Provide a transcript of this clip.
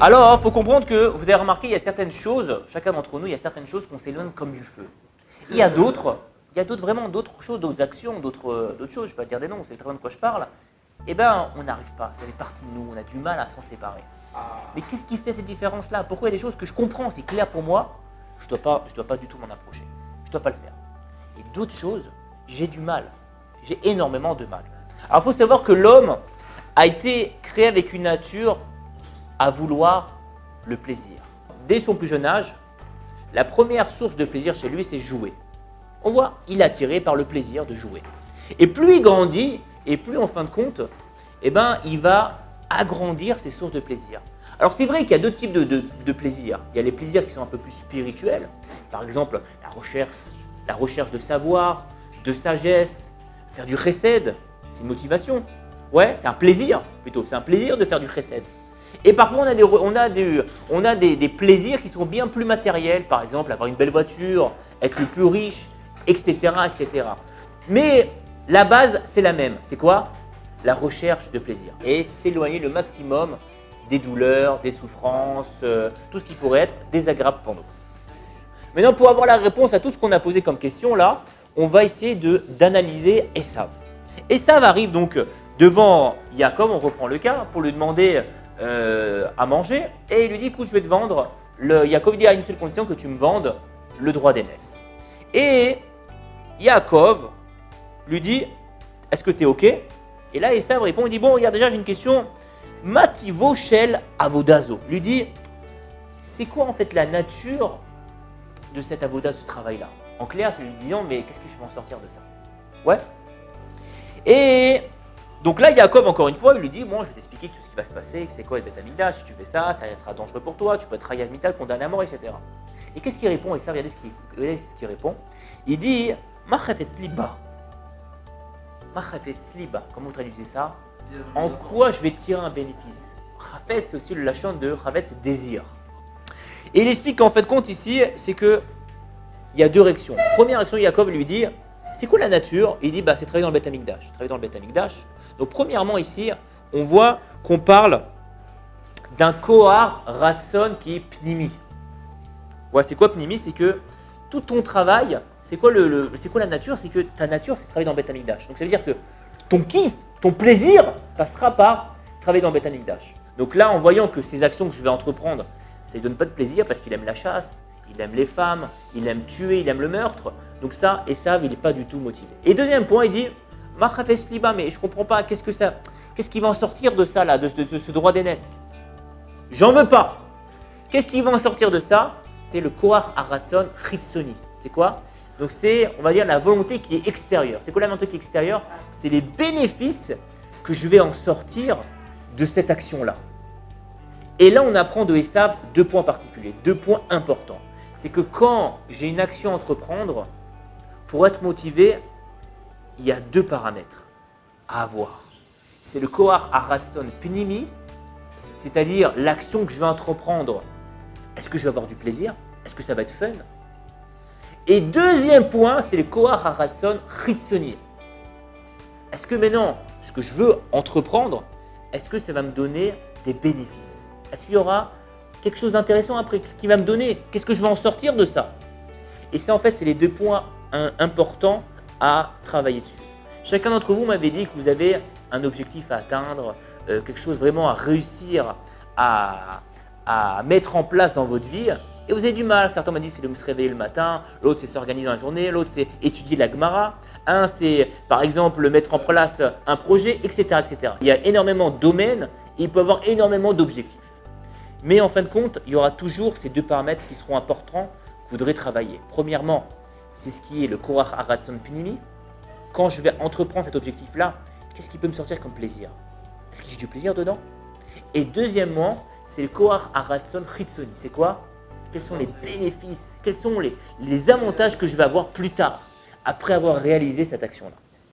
Alors, il faut comprendre que, vous avez remarqué, il y a certaines choses, chacun d'entre nous, il y a certaines choses qu'on s'éloigne comme du feu. Il y a d'autres, vraiment d'autres choses, d'autres actions, d'autres choses, je ne vais pas dire des noms, vous savez très bien de quoi je parle. Eh bien, on n'arrive pas, ça fait partie de nous, on a du mal à s'en séparer. Mais qu'est-ce qui fait cette différence-là? Pourquoi il y a des choses que je comprends, c'est clair pour moi, je ne dois pas du tout m'en approcher, je ne dois pas le faire. Et d'autres choses, j'ai du mal, j'ai énormément de mal. Alors, il faut savoir que l'homme a été créé avec une nature à vouloir le plaisir. Dès son plus jeune âge, la première source de plaisir chez lui, c'est jouer. On voit, il est attiré par le plaisir de jouer. Et plus il grandit, et plus en fin de compte, eh ben, il va agrandir ses sources de plaisir. Alors c'est vrai qu'il y a deux types de plaisirs. Il y a les plaisirs qui sont un peu plus spirituels. Par exemple, la recherche de savoir, de sagesse, faire du chesed, c'est une motivation. Ouais, c'est un plaisir plutôt, c'est un plaisir de faire du chesed. Et parfois, on a des plaisirs qui sont bien plus matériels, par exemple, avoir une belle voiture, être le plus riche, etc., etc. Mais la base, c'est la même. C'est quoi? La recherche de plaisir. Et s'éloigner le maximum des douleurs, des souffrances, tout ce qui pourrait être désagréable pour nous. Maintenant, pour avoir la réponse à tout ce qu'on a posé comme question, là, on va essayer d'analyser Esav. Esav arrive donc devant Yaakov, on reprend le cas, pour lui demander à manger, et il lui dit, écoute, je vais te vendre, Yaakov dit à une seule condition, que tu me vendes le droit d'aînesse. Et Yaakov lui dit, est-ce que tu es OK? Et là, Esav répond, il dit, bon, regarde, déjà, j'ai une question, Mativo Shel Avodazo. Lui dit, c'est quoi en fait la nature de cet avoda, ce travail-là? En clair, c'est lui disant, mais qu'est-ce que je vais en sortir de ça? Ouais. Et donc là, Yaakov, encore une fois, il lui dit, bon, je vais t'expliquer tout ce qui va se passer, c'est quoi le Beth Amikdash, si tu fais ça, ça sera dangereux pour toi, tu peux être Hayat Mital, condamné à mort, etc. Et qu'est-ce qu'il répond? Et ça, regardez ce qu'il répond. Il dit, Machafetz liba. Machafetz liba. Comment vous traduisez ça? En quoi je vais tirer un bénéfice? Chafetz, c'est aussi le lachon de Chafetz, c'est désir. Et il explique qu'en fait, compte ici, c'est que il y a deux réactions. Première réaction, Yaakov lui dit, c'est quoi la nature? Et il dit, bah, c'est travailler dans le Beth Amikdash. Travailler dans le Beth Amikdash. Donc, premièrement, ici, on voit qu'on parle d'un Kohar Ratson qui est Pnimi. Ouais, c'est quoi Pnimi? C'est que tout ton travail, c'est quoi la nature? C'est que ta nature, c'est travailler dans le Beth Amikdash. Donc, ça veut dire que ton kiff, ton plaisir passera par travailler dans le Beth Amikdash. Donc là, en voyant que ces actions que je vais entreprendre, ça ne lui donne pas de plaisir parce qu'il aime la chasse, il aime les femmes, il aime tuer, il aime le meurtre. Donc ça, Esav, il n'est pas du tout motivé. Et deuxième point, il dit, Machafes liba, mais je ne comprends pas, qu'est-ce qui va en sortir de ça, là, de ce droit d'aînesse? J'en veux pas. Qu'est-ce qui va en sortir de ça? C'est le Kohar Haratson Chitsoni. C'est quoi? Donc c'est, on va dire, la volonté qui est extérieure. C'est quoi la volonté qui est extérieure? C'est les bénéfices que je vais en sortir de cette action-là. Et là, on apprend de Esav deux points particuliers, deux points importants. C'est que quand j'ai une action à entreprendre, pour être motivé, il y a deux paramètres à avoir. C'est le Kohar Haratson Pnimi, c'est-à-dire l'action que je vais entreprendre. Est-ce que je vais avoir du plaisir? Est-ce que ça va être fun? Et deuxième point, c'est le Kohar Haratson Chitsoni. Est-ce que maintenant, ce que je veux entreprendre, est-ce que ça va me donner des bénéfices? Est-ce qu'il y aura quelque chose d'intéressant après? Ce qui va me donner? Qu'est-ce que je vais en sortir de ça? Et ça, en fait, c'est les deux points importants à travailler dessus. Chacun d'entre vous m'avait dit que vous avez un objectif à atteindre, quelque chose vraiment à réussir à mettre en place dans votre vie. Et vous avez du mal. Certains m'ont dit c'est de se réveiller le matin, l'autre c'est s'organiser dans la journée, l'autre c'est étudier la Gemara, un c'est par exemple mettre en place un projet, etc., etc. Il y a énormément de domaines et il peut y avoir énormément d'objectifs. Mais en fin de compte, il y aura toujours ces deux paramètres qui seront importants que vous devrez travailler. Premièrement, c'est ce qui est le Kohar Haratson Pnimi. Quand je vais entreprendre cet objectif-là, qu'est-ce qui peut me sortir comme plaisir? Est-ce que j'ai du plaisir dedans? Et deuxièmement, c'est le Kohar Haratson Chitsoni. C'est quoi? Quels sont les bénéfices? Quels sont les avantages que je vais avoir plus tard, après avoir réalisé cette action-là?